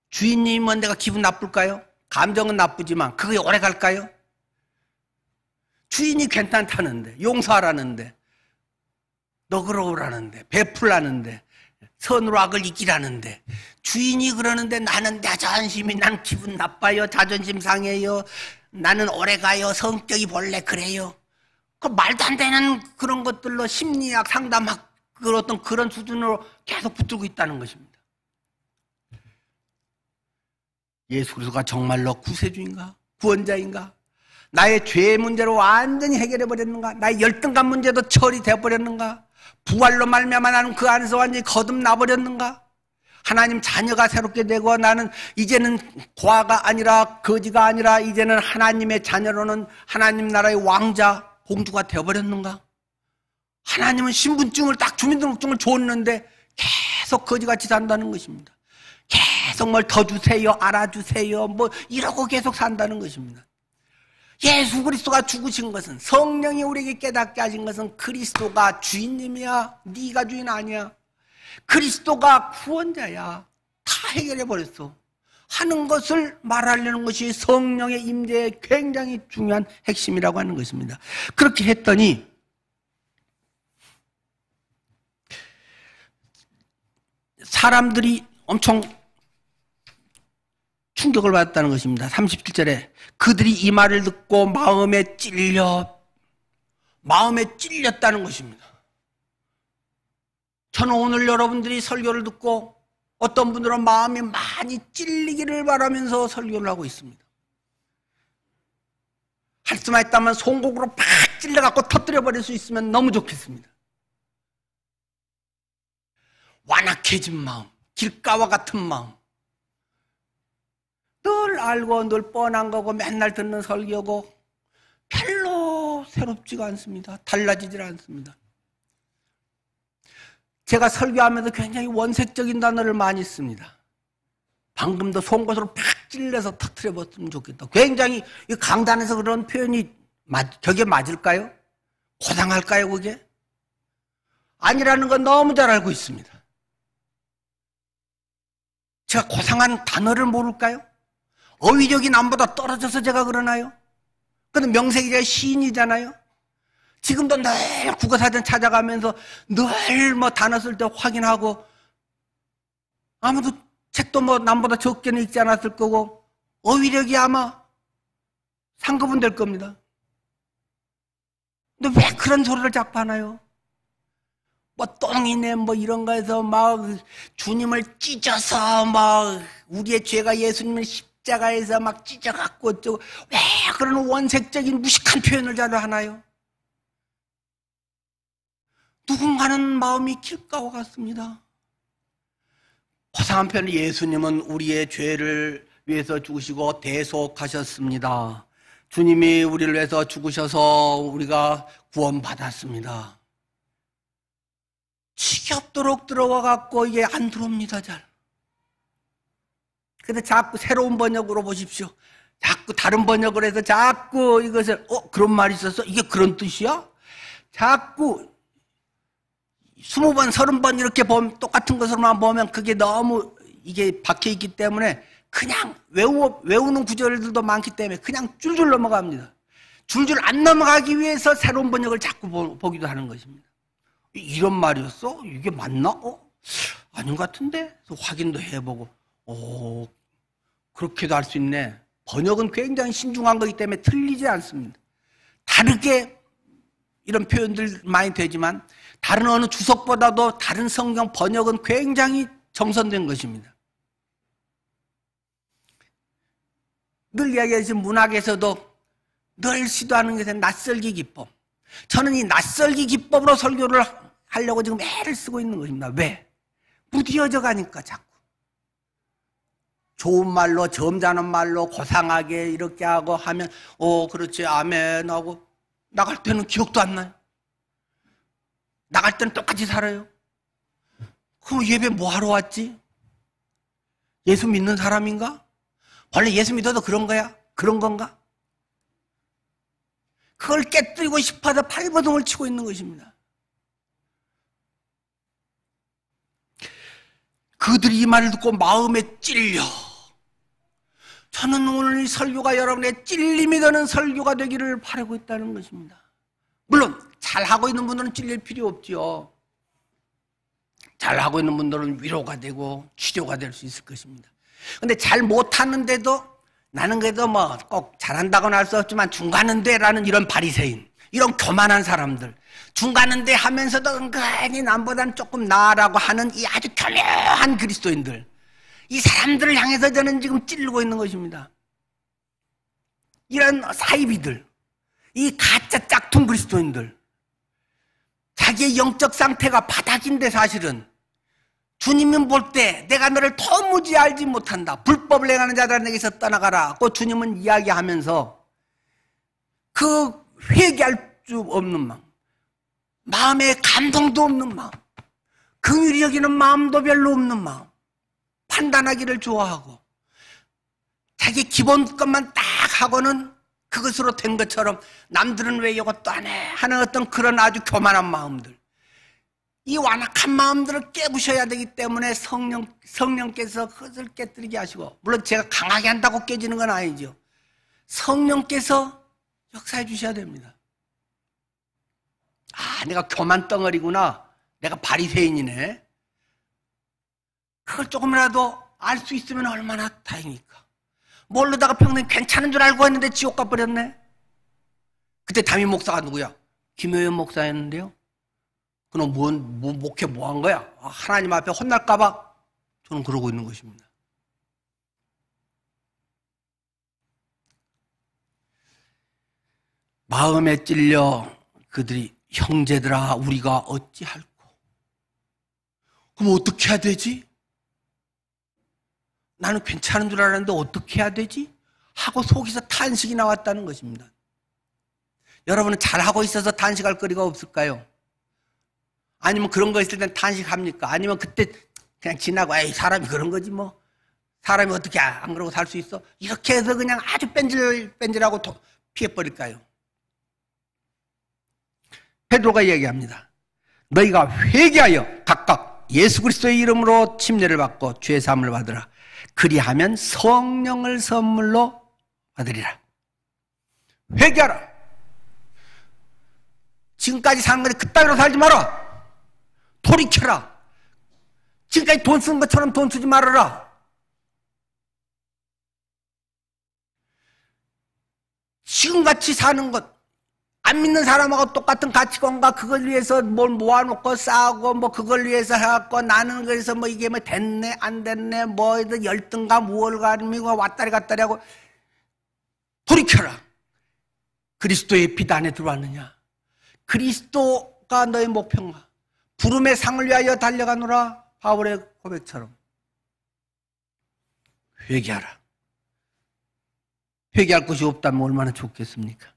주인님은 내가 기분 나쁠까요? 감정은 나쁘지만 그게 오래 갈까요? 주인이 괜찮다는데 용서하라는데 너그러우라는데 베풀라는데 선으로 악을 이기라는데 주인이 그러는데 나는 내 자존심이 난 기분 나빠요. 자존심 상해요. 나는 오래가요. 성격이 원래 그래요. 그 말도 안 되는 그런 것들로 심리학 상담학 어떤 그런 수준으로 계속 붙들고 있다는 것입니다. 예수 그리스도가 정말로 구세주인가? 구원자인가? 나의 죄의 문제를 완전히 해결해버렸는가? 나의 열등감 문제도 처리되어버렸는가? 부활로 말미암아 나는 그 안에서 완전히 거듭나버렸는가? 하나님 자녀가 새롭게 되고 나는 이제는 고아가 아니라 거지가 아니라 이제는 하나님의 자녀로는 하나님 나라의 왕자 공주가 되어버렸는가? 하나님은 신분증을 딱 주민등록증을 줬는데 계속 거지같이 산다는 것입니다. 계속 뭘 더 주세요, 알아주세요, 뭐 이러고 계속 산다는 것입니다. 예수 그리스도가 죽으신 것은 성령이 우리에게 깨닫게 하신 것은 그리스도가 주인님이야. 네가 주인 아니야. 그리스도가 구원자야. 다 해결해버렸어 하는 것을 말하려는 것이 성령의 임재의 굉장히 중요한 핵심이라고 하는 것입니다. 그렇게 했더니 사람들이 엄청 충격을 받았다는 것입니다. 37절에 그들이 이 말을 듣고 마음에 찔렸다는 것입니다. 저는 오늘 여러분들이 설교를 듣고 어떤 분들은 마음이 많이 찔리기를 바라면서 설교를 하고 있습니다. 할 수만 있다면 송곡으로 팍 찔러갖고 터뜨려버릴 수 있으면 너무 좋겠습니다. 완악해진 마음, 길가와 같은 마음, 늘 알고 늘 뻔한 거고 맨날 듣는 설교고 별로 새롭지가 않습니다. 달라지질 않습니다. 제가 설교하면서 굉장히 원색적인 단어를 많이 씁니다. 방금도 송곳으로 팍 찔러서 터뜨려봤으면 좋겠다. 굉장히 강단에서 그런 표현이 저게 맞을까요? 고상할까요 그게? 아니라는 건 너무 잘 알고 있습니다. 제가 고상한 단어를 모를까요? 어휘력이 남보다 떨어져서 제가 그러나요? 근데 명색이 제가 시인이잖아요. 지금도 늘 국어사전 찾아가면서 늘 뭐 단어 쓸 때 확인하고 아무도 책도 뭐 남보다 적게는 읽지 않았을 거고 어휘력이 아마 상급은 될 겁니다. 근데 왜 그런 소리를 자꾸 하나요? 뭐 똥이네 뭐 이런 거에서 막 주님을 찢어서 막 우리의 죄가 예수님을 십자가에서 막 찢어갖고 어쩌고 왜 그런 원색적인 무식한 표현을 잘 하나요? 누군가는 마음이 길가와 같습니다. 고상 한편 예수님은 우리의 죄를 위해서 죽으시고 대속하셨습니다. 주님이 우리를 위해서 죽으셔서 우리가 구원받았습니다. 지겹도록 들어와 갖고 이게 안 들어옵니다, 잘. 근데 자꾸 새로운 번역으로 보십시오. 자꾸 다른 번역을 해서 자꾸 이것을 그런 말이 있었어? 이게 그런 뜻이야? 자꾸 20번, 30번 이렇게 보면 똑같은 것으로만 보면 그게 너무 이게 박혀있기 때문에 그냥 외우는 구절들도 많기 때문에 그냥 줄줄 넘어갑니다. 줄줄 안 넘어가기 위해서 새로운 번역을 자꾸 보기도 하는 것입니다. 이런 말이었어? 이게 맞나? 아닌 것 같은데? 그래서 확인도 해보고 그렇게도 할 수 있네. 번역은 굉장히 신중한 거기 때문에 틀리지 않습니다. 다르게 이런 표현들 많이 되지만 다른 어느 주석보다도 다른 성경 번역은 굉장히 정선된 것입니다. 늘 이야기하신 문학에서도 늘 시도하는 것은 낯설기 기법. 저는 이 낯설기 기법으로 설교를 하려고 지금 애를 쓰고 있는 것입니다. 왜? 무디어져 가니까 자꾸. 좋은 말로, 점잖은 말로, 고상하게 이렇게 하고 하면, 그렇지, 아멘 하고, 나갈 때는 기억도 안 나요. 나갈 때는 똑같이 살아요. 그럼 예배 뭐 하러 왔지? 예수 믿는 사람인가? 원래 예수 믿어도 그런 거야? 그런 건가? 그걸 깨뜨리고 싶어서 발버둥을 치고 있는 것입니다. 그들이 이 말을 듣고 마음에 찔려. 저는 오늘 이 설교가 여러분의 찔림이 되는 설교가 되기를 바라고 있다는 것입니다. 물론 잘하고 있는 분들은 찔릴 필요 없지요. 잘하고 있는 분들은 위로가 되고 치료가 될 수 있을 것입니다. 근데 잘 못하는데도 나는 그래도 뭐 꼭 잘한다고는 할 수 없지만 중간은데 라는 이런 바리새인, 이런 교만한 사람들, 중간은데 하면서도 은근히 남보다는 조금 나아라고 하는 이 아주 교묘한 그리스도인들, 이 사람들을 향해서 저는 지금 찌르고 있는 것입니다. 이런 사이비들, 이 가짜 짝퉁 그리스도인들, 자기의 영적 상태가 바닥인데 사실은 주님은 볼 때 내가 너를 도무지 알지 못한다. 불법을 행하는 자들아 내게서 떠나가라. 그 주님은 이야기하면서 그 회개할 수 없는 마음, 마음에 감동도 없는 마음, 긍휼히 여기는 마음도 별로 없는 마음, 판단하기를 좋아하고 자기 기본 것만 딱 하고는 그것으로 된 것처럼 남들은 왜 이것도 안 해 하는 어떤 그런 아주 교만한 마음들, 이 완악한 마음들을 깨부셔야 되기 때문에 성령께서 그것을 깨뜨리게 하시고, 물론 제가 강하게 한다고 깨지는 건 아니죠. 성령께서 역사해 주셔야 됩니다. 내가 교만 덩어리구나, 내가 바리새인이네, 그걸 조금이라도 알 수 있으면 얼마나 다행입니까? 모르다가 평생 괜찮은 줄 알고 했는데 지옥 가버렸네. 그때 담임 목사가 누구야? 김효연 목사였는데요. 그럼 목회 뭐 한 거야? 하나님 앞에 혼날까봐 저는 그러고 있는 것입니다. 마음에 찔려 그들이 형제들아 우리가 어찌할꼬? 그럼 어떻게 해야 되지? 나는 괜찮은 줄 알았는데 어떻게 해야 되지? 하고 속에서 탄식이 나왔다는 것입니다. 여러분은 잘하고 있어서 탄식할 거리가 없을까요? 아니면 그런 거 있을 땐 탄식합니까? 아니면 그때 그냥 지나고 에이 사람이 그런 거지 뭐, 사람이 어떻게 안 그러고 살 수 있어? 이렇게 해서 그냥 아주 뺀질뺀질하고 피해버릴까요? 베드로가 얘기합니다. 너희가 회개하여 각각 예수 그리스도의 이름으로 침례를 받고 죄 사함을 받으라. 그리하면 성령을 선물로 받으리라. 회개하라. 지금까지 사는 거니 그따위로 살지 마라. 돌이켜라. 지금까지 돈 쓴 것처럼 돈 쓰지 말아라. 지금같이 사는 것, 안 믿는 사람하고 똑같은 가치관과 그걸 위해서 뭘 모아놓고 싸우고 뭐 그걸 위해서 해갖고 나는 그래서 뭐 이게 뭐 됐네 안 됐네 뭐 열등감 우월감이고 왔다리 갔다리 하고 돌이켜라. 그리스도의 빛 안에 들어왔느냐? 그리스도가 너의 목표인가? 부름의 상을 위하여 달려가노라. 바울의 고백처럼 회개하라. 회개할 것이 없다면 얼마나 좋겠습니까?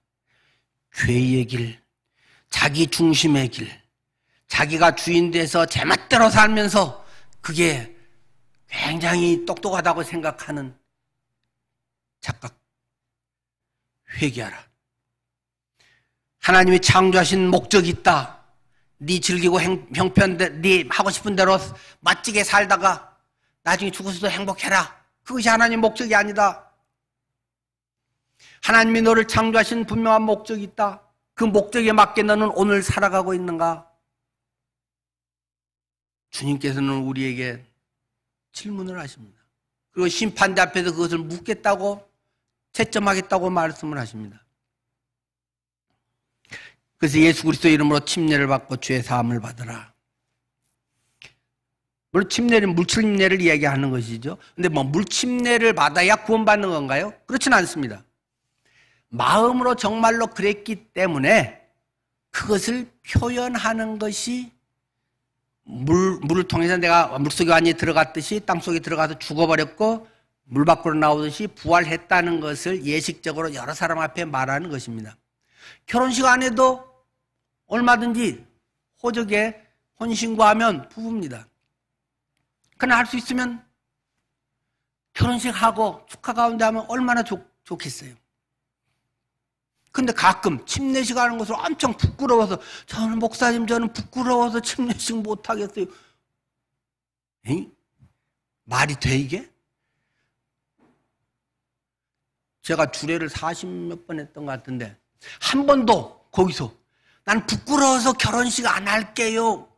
죄의 길, 자기 중심의 길, 자기가 주인 돼서 제멋대로 살면서 그게 굉장히 똑똑하다고 생각하는 착각. 회개하라. 하나님이 창조하신 목적이 있다. 네 즐기고 형편대, 네 하고 싶은 대로 멋지게 살다가 나중에 죽어서도 행복해라. 그것이 하나님 목적이 아니다. 하나님이 너를 창조하신 분명한 목적이 있다. 그 목적에 맞게 너는 오늘 살아가고 있는가? 주님께서는 우리에게 질문을 하십니다. 그리고 심판대 앞에서 그것을 묻겠다고 채점하겠다고 말씀을 하십니다. 그래서 예수 그리스도 이름으로 침례를 받고 죄 사함을 받으라. 물론 침례는 물침례를 이야기하는 것이죠. 근데 뭐 물침례를 받아야 구원받는 건가요? 그렇지는 않습니다. 마음으로 정말로 그랬기 때문에 그것을 표현하는 것이 물을 통해서 내가 물속에 완전히 들어갔듯이 땅속에 들어가서 죽어버렸고 물 밖으로 나오듯이 부활했다는 것을 예식적으로 여러 사람 앞에 말하는 것입니다. 결혼식 안에도 얼마든지 호적에 혼신고하면 부부입니다. 그러나 할 수 있으면 결혼식하고 축하 가운데 하면 얼마나 좋겠어요. 근데 가끔 침례식 하는 것을 엄청 부끄러워서 저는 목사님 저는 부끄러워서 침례식 못하겠어요. 에이? 말이 돼 이게? 제가 주례를 40몇 번 했던 것 같은데 한 번도 거기서 난 부끄러워서 결혼식 안 할게요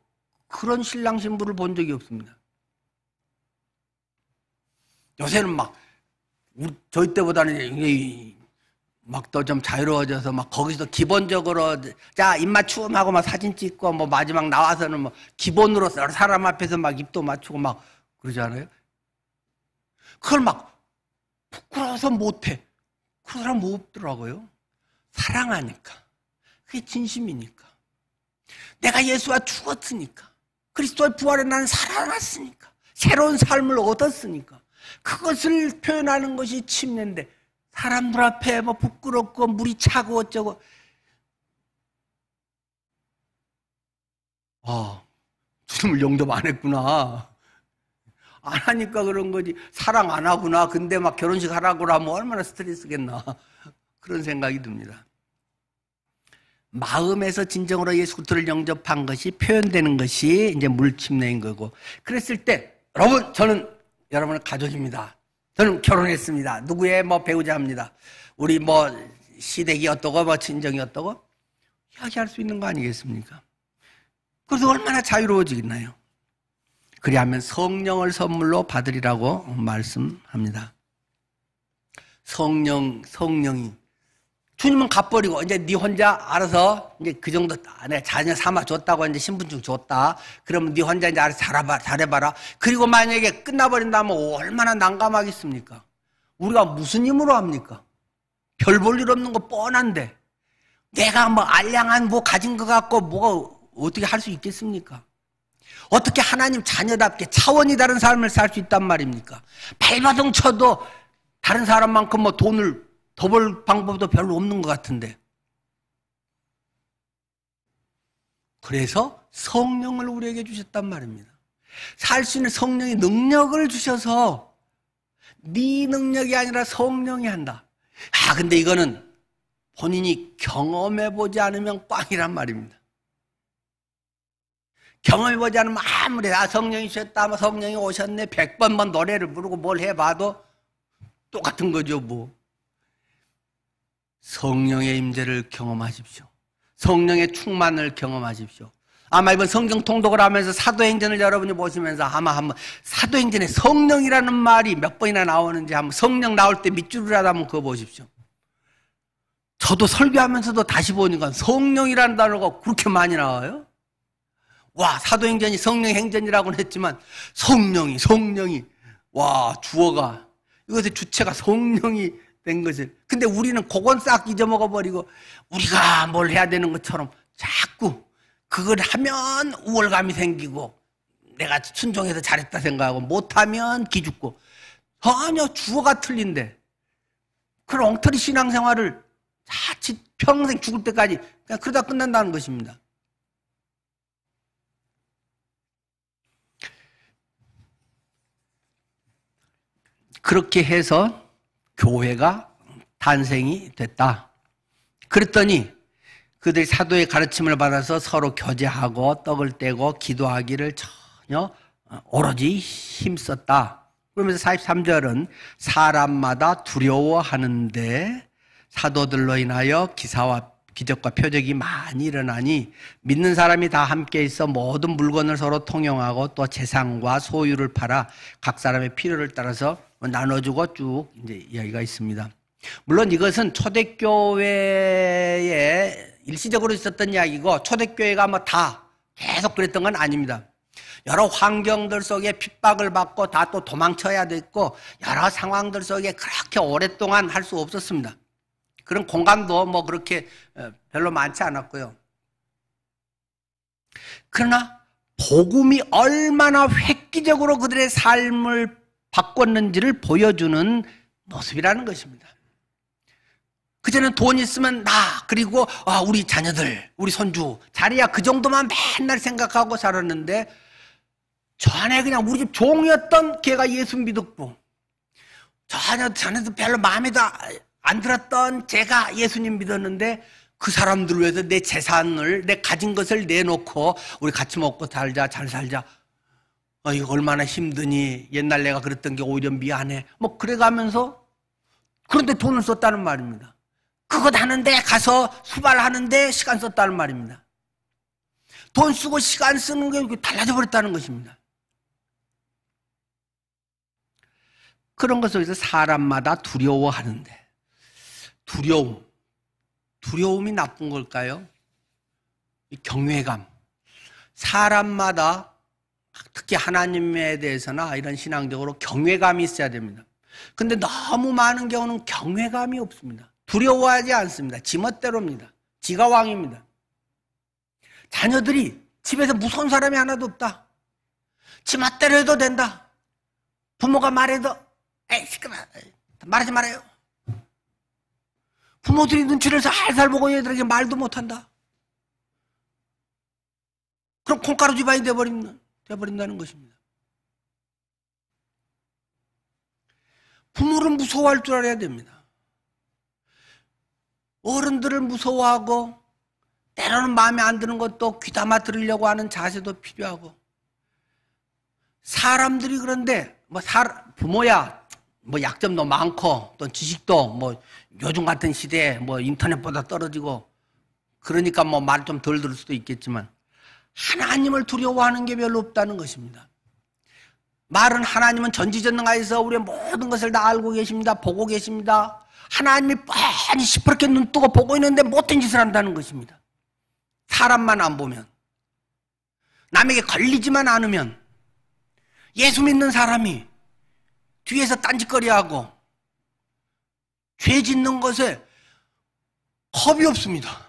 그런 신랑 신부를 본 적이 없습니다. 요새는 막 저희 때보다는 막 더 좀 자유로워져서 막 거기서 기본적으로 자 입맞춤 하고 막 사진 찍고 뭐 마지막 나와서는 뭐 기본으로 사람 앞에서 막 입도 맞추고 막 그러잖아요. 그걸 막 부끄러워서 못해. 그런 사람 뭐 없더라고요. 사랑하니까. 그게 진심이니까. 내가 예수와 죽었으니까. 그리스도의 부활에 나는 살아났으니까. 새로운 삶을 얻었으니까. 그것을 표현하는 것이 침례인데 사람들 앞에 뭐 부끄럽고 물이 차고 어쩌고. 주님을 영접 안 했구나. 안 하니까 그런 거지. 사랑 안 하구나. 근데 막 결혼식 하라고 하면 얼마나 스트레스겠나. 그런 생각이 듭니다. 마음에서 진정으로 예수 그리스도를 영접한 것이 표현되는 것이 이제 물침례인 거고. 그랬을 때 여러분 저는 여러분의 가족입니다. 저는 결혼했습니다. 누구의 뭐 배우자입니다. 우리 뭐 시댁이 어떠고 뭐 친정이 어떠고 이야기할 수 있는 거 아니겠습니까? 그래서 얼마나 자유로워지겠나요? 그리하면 성령을 선물로 받으리라고 말씀합니다. 성령이 주님은 갚버리고 이제 네 혼자 알아서 이제 그 정도 내가 자녀 삼아 줬다고 이제 신분증 줬다. 그러면 네 혼자 이제 알아서 잘해봐라. 그리고 만약에 끝나버린다면 얼마나 난감하겠습니까? 우리가 무슨 힘으로 합니까? 별 볼 일 없는 거 뻔한데 내가 뭐 알량한 뭐 가진 것 같고 뭐가 어떻게 할 수 있겠습니까? 어떻게 하나님 자녀답게 차원이 다른 삶을 살 수 있단 말입니까? 발버둥 쳐도 다른 사람만큼 뭐 돈을 더 벌 방법도 별로 없는 것 같은데. 그래서 성령을 우리에게 주셨단 말입니다. 살 수 있는 성령의 능력을 주셔서 네 능력이 아니라 성령이 한다. 근데 이거는 본인이 경험해보지 않으면 꽝이란 말입니다. 경험해보지 않으면 아무리 성령이 주셨다, 뭐 성령이 오셨네, 100번 뭐 노래를 부르고 뭘 해봐도 똑같은 거죠, 뭐. 성령의 임재를 경험하십시오. 성령의 충만을 경험하십시오. 아마 이번 성경 통독을 하면서 사도행전을 여러분이 보시면서 아마 한번 사도행전에 성령이라는 말이 몇 번이나 나오는지 한번 성령 나올 때 밑줄이라도 한번 그어 보십시오. 저도 설교하면서도 다시 보니까 성령이라는 단어가 그렇게 많이 나와요. 와, 사도행전이 성령행전이라고는 했지만 성령이 와, 주어가 이것의 주체가 성령이 된 것을. 근데 우리는 그건 싹 잊어먹어 버리고 우리가 뭘 해야 되는 것처럼 자꾸 그걸 하면 우월감이 생기고 내가 순종해서 잘했다 생각하고 못하면 기죽고 전혀 주어가 틀린데 그런 엉터리 신앙생활을 자칫 평생 죽을 때까지 그냥 그러다 끝난다는 것입니다. 그렇게 해서 교회가 탄생이 됐다. 그랬더니 그들이 사도의 가르침을 받아서 서로 교제하고 떡을 떼고 기도하기를 전혀 오로지 힘썼다. 그러면서 43절은 사람마다 두려워하는데 사도들로 인하여 기사와 기적과 표적이 많이 일어나니 믿는 사람이 다 함께 있어 모든 물건을 서로 통용하고 또 재산과 소유를 팔아 각 사람의 필요를 따라서 나눠주고 쭉 이제 이야기가 있습니다. 물론 이것은 초대교회에 일시적으로 있었던 이야기고 초대교회가 뭐 다 계속 그랬던 건 아닙니다. 여러 환경들 속에 핍박을 받고 다 또 도망쳐야 됐고 여러 상황들 속에 그렇게 오랫동안 할 수 없었습니다. 그런 공간도 뭐 그렇게 별로 많지 않았고요. 그러나 복음이 얼마나 획기적으로 그들의 삶을 바꿨는지를 보여주는 모습이라는 것입니다. 그전에는 돈 있으면 나 그리고 우리 자녀들 우리 손주 자리야 그 정도만 맨날 생각하고 살았는데 전에 그냥 우리 집 종이었던 걔가 예수 믿었고 자녀도 별로 마음에도 안 들었던 제가 예수님 믿었는데 그 사람들을 위해서 내 재산을 내 가진 것을 내놓고 우리 같이 먹고 살자 잘 살자 이거 얼마나 힘드니 옛날 내가 그랬던 게 오히려 미안해 뭐 그래가면서 그런데 돈을 썼다는 말입니다. 그것 하는데 가서 수발하는데 시간 썼다는 말입니다. 돈 쓰고 시간 쓰는 게 달라져 버렸다는 것입니다. 그런 것 속에서 사람마다 두려워하는데 두려움이 나쁜 걸까요? 경외감. 사람마다 특히 하나님에 대해서나 이런 신앙적으로 경외감이 있어야 됩니다. 근데 너무 많은 경우는 경외감이 없습니다. 두려워하지 않습니다. 지멋대로입니다. 지가 왕입니다. 자녀들이 집에서 무서운 사람이 하나도 없다. 지멋대로 해도 된다. 부모가 말해도 에이 시끄러 말하지 말아요. 부모들이 눈치를 살살 보고 얘들에게 말도 못한다. 그럼 콩가루 집안이 되어버린다는 것입니다. 부모를 무서워할 줄 알아야 됩니다. 어른들을 무서워하고 때로는 마음에 안 드는 것도 귀담아 들으려고 하는 자세도 필요하고 사람들이 그런데 부모야 뭐 약점도 많고 또 지식도 뭐 요즘 같은 시대에 뭐 인터넷보다 떨어지고 그러니까 뭐 말 좀 덜 들을 수도 있겠지만 하나님을 두려워하는 게 별로 없다는 것입니다. 말은 하나님은 전지전능하여서 우리의 모든 것을 다 알고 계십니다. 보고 계십니다. 하나님이 뻔히 시퍼렇게 눈 뜨고 보고 있는데 못된 짓을 한다는 것입니다. 사람만 안 보면 남에게 걸리지만 않으면 예수 믿는 사람이 뒤에서 딴짓거리하고 죄 짓는 것에 겁이 없습니다.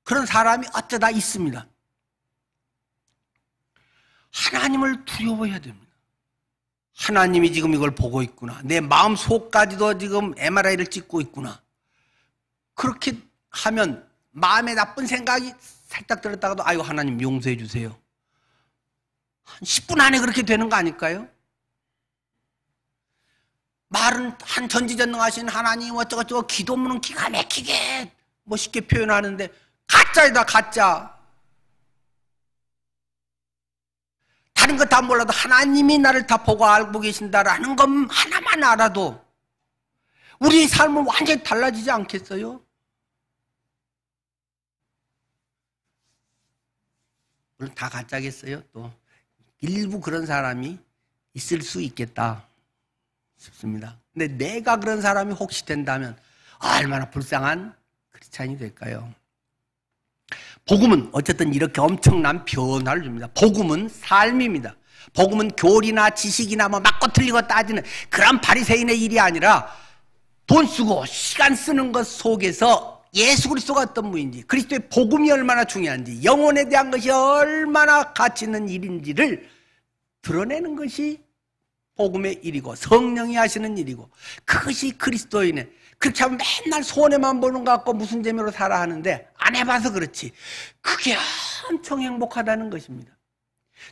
그런 사람이 어쩌다 있습니다. 하나님을 두려워해야 됩니다. 하나님이 지금 이걸 보고 있구나. 내 마음 속까지도 지금 MRI를 찍고 있구나. 그렇게 하면 마음에 나쁜 생각이 살짝 들었다가도 아이고 하나님 용서해 주세요. 한 10분 안에 그렇게 되는 거 아닐까요? 말은 한 전지전능하신 하나님 어쩌고저쩌고 기도문은 기가 막히게 멋있게 표현하는데 가짜이다 가짜. 다른 거 다 몰라도 하나님이 나를 다 보고 알고 계신다라는 것 하나만 알아도 우리의 삶은 완전히 달라지지 않겠어요? 물론 다 가짜겠어요. 또 일부 그런 사람이 있을 수 있겠다 싶습니다. 근데 내가 그런 사람이 혹시 된다면 얼마나 불쌍한 크리스찬이 될까요? 복음은 어쨌든 이렇게 엄청난 변화를 줍니다. 복음은 삶입니다. 복음은 교리나 지식이나 뭐 맞고 틀리고 따지는 그런 바리새인의 일이 아니라 돈 쓰고 시간 쓰는 것 속에서 예수 그리스도가 어떤 분인지, 그리스도의 복음이 얼마나 중요한지, 영혼에 대한 것이 얼마나 가치 있는 일인지를 드러내는 것이 복음의 일이고 성령이 하시는 일이고, 그것이 그리스도인의, 그렇게 하면 맨날 손해만 보는 것 같고 무슨 재미로 살아 하는데 안 해봐서 그렇지 그게 엄청 행복하다는 것입니다.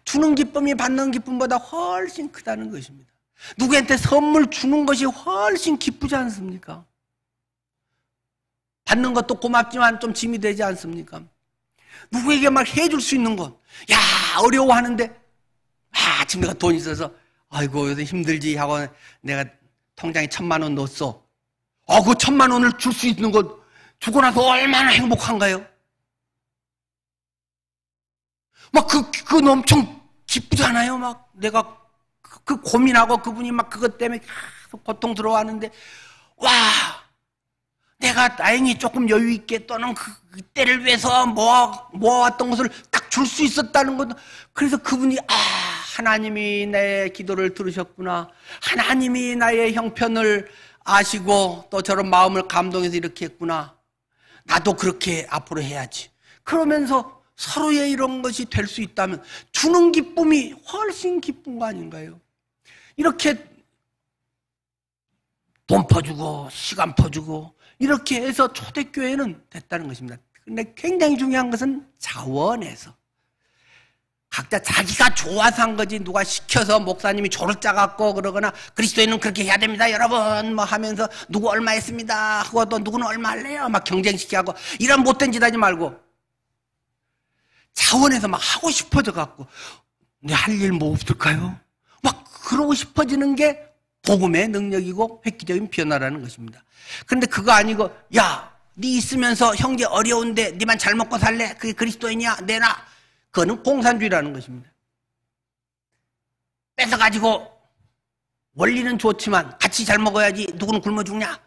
주는 기쁨이 받는 기쁨보다 훨씬 크다는 것입니다. 누구한테 선물 주는 것이 훨씬 기쁘지 않습니까? 받는 것도 고맙지만 좀 짐이 되지 않습니까? 누구에게 막 해줄 수 있는 것, 야 어려워하는데 지금 내가 돈 있어서 아이고 요새 힘들지 하고 내가 통장에 1,000만 원 넣었어. 그 1,000만 원을 줄 수 있는 것 주고 나서 얼마나 행복한가요? 막 그건 엄청 기쁘잖아요. 막 내가 그 고민하고 그분이 막 그것 때문에 계속 고통 들어왔는데, 와, 내가 다행히 조금 여유 있게 또는 그때를 위해서 모아왔던 것을 딱 줄 수 있었다는 것. 그래서 그분이 하나님이 내 기도를 들으셨구나. 하나님이 나의 형편을 아시고 또 저런 마음을 감동해서 이렇게 했구나. 나도 그렇게 앞으로 해야지. 그러면서 서로의 이런 것이 될 수 있다면 주는 기쁨이 훨씬 기쁜 거 아닌가요? 이렇게 돈 퍼주고 시간 퍼주고 이렇게 해서 초대교회는 됐다는 것입니다. 근데 굉장히 중요한 것은 자원에서 각자 자기가 좋아서 한 거지, 누가 시켜서 목사님이 조를 짜갖고 그러거나 그리스도인은 그렇게 해야 됩니다 여러분 뭐 하면서 누구 얼마 했습니다 하고 또 누구는 얼마 할래요 막 경쟁시키고 이런 못된 짓 하지 말고 자원에서 막 하고 싶어져 갖고 내 할 일 뭐 없을까요? 막 그러고 싶어지는 게 복음의 능력이고 획기적인 변화라는 것입니다. 그런데 그거 아니고 야, 네 있으면서 형제 어려운데 네만 잘 먹고 살래? 그게 그리스도인이야? 내놔. 그거는 공산주의라는 것입니다. 뺏어가지고 원리는 좋지만 같이 잘 먹어야지 누구는 굶어 죽냐?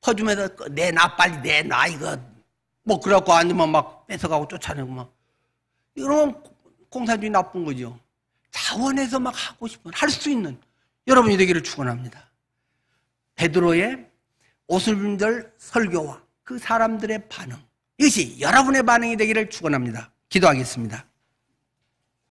퍼주면서 내놔 빨리 내놔 이거 뭐 그래갖고 아니면 막 뺏어가고 쫓아내고 막 이러면 공산주의 나쁜 거죠. 자원해서 막 하고 싶은 할 수 있는 여러분이 되기를 축원합니다. 베드로의 오순절 설교와 그 사람들의 반응, 이것이 여러분의 반응이 되기를 축원합니다. 기도하겠습니다.